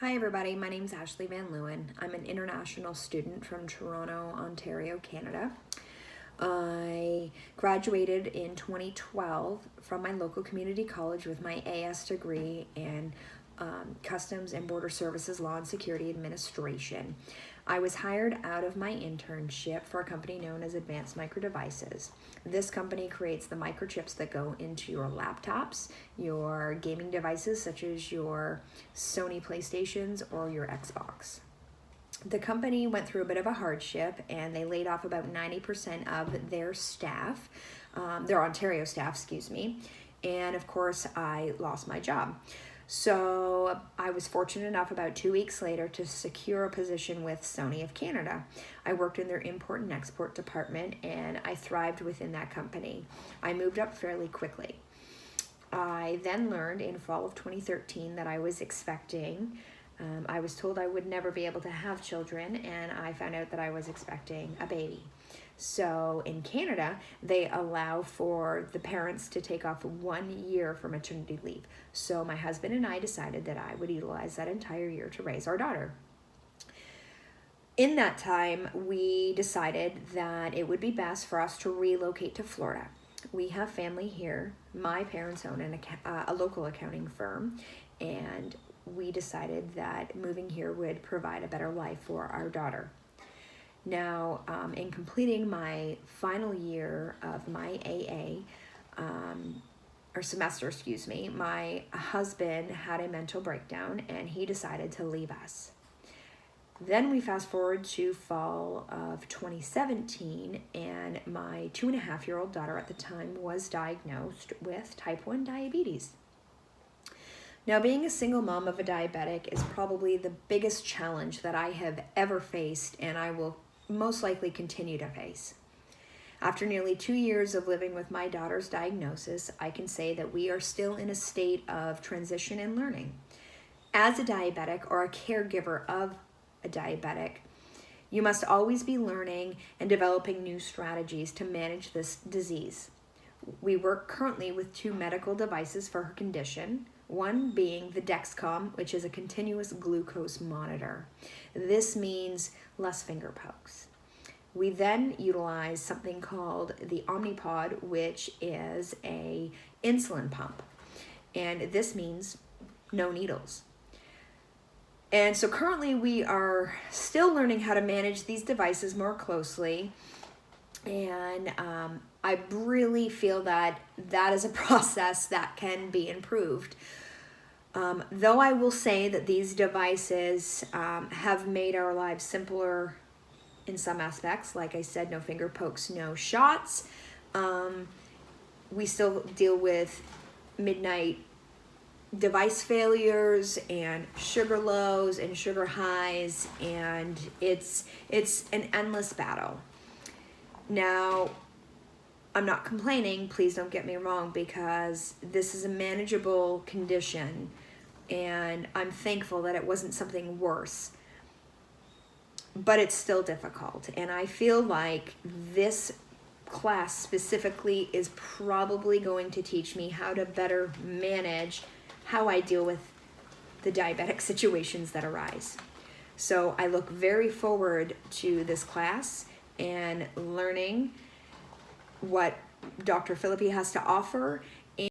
Hi everybody, my name is Ashley Van Leeuwen. I'm an international student from Toronto, Ontario, Canada. I graduated in 2012 from my local community college with my AS degree in Customs and Border Services Law and Security Administration. I was hired out of my internship for a company known as Advanced Micro Devices. This company creates the microchips that go into your laptops, your gaming devices such as your Sony PlayStations or your Xbox. The company went through a bit of a hardship and they laid off about 90% of their staff, their Ontario staff, excuse me. And of course, I lost my job. So I was fortunate enough about 2 weeks later to secure a position with Sony of Canada. I worked in their import and export department and I thrived within that company. I moved up fairly quickly. I then learned in fall of 2013 that I was expecting. I was told I would never be able to have children, and I found out that I was expecting a baby. So in Canada, they allow for the parents to take off 1 year for maternity leave. So my husband and I decided that I would utilize that entire year to raise our daughter. In that time, we decided that it would be best for us to relocate to Florida. We have family here. My parents own a local accounting firm, and we decided that moving here would provide a better life for our daughter. Now, in completing my final year of my semester, my husband had a mental breakdown and he decided to leave us. Then we fast forward to fall of 2017, and my 2.5-year-old daughter at the time was diagnosed with type 1 diabetes. Now, being a single mom of a diabetic is probably the biggest challenge that I have ever faced, and I will most likely continue to face. After nearly 2 years of living with my daughter's diagnosis, I can say that we are still in a state of transition and learning. As a diabetic or a caregiver of a diabetic, you must always be learning and developing new strategies to manage this disease. We work currently with 2 medical devices for her condition, one being the Dexcom, which is a continuous glucose monitor. This means less finger pokes. We then utilize something called the Omnipod, which is a insulin pump. And this means no needles. And so currently we are still learning how to manage these devices more closely. And I really feel that is a process that can be improved. Though I will say that these devices have made our lives simpler in some aspects, like I said, no finger pokes, no shots. We still deal with midnight device failures and sugar lows and sugar highs, and it's an endless battle. Now, I'm not complaining, please don't get me wrong, because this is a manageable condition and I'm thankful that it wasn't something worse. But it's still difficult, and I feel like this class specifically is probably going to teach me how to better manage how I deal with the diabetic situations that arise. So I look very forward to this class and learning what Dr. Philippi has to offer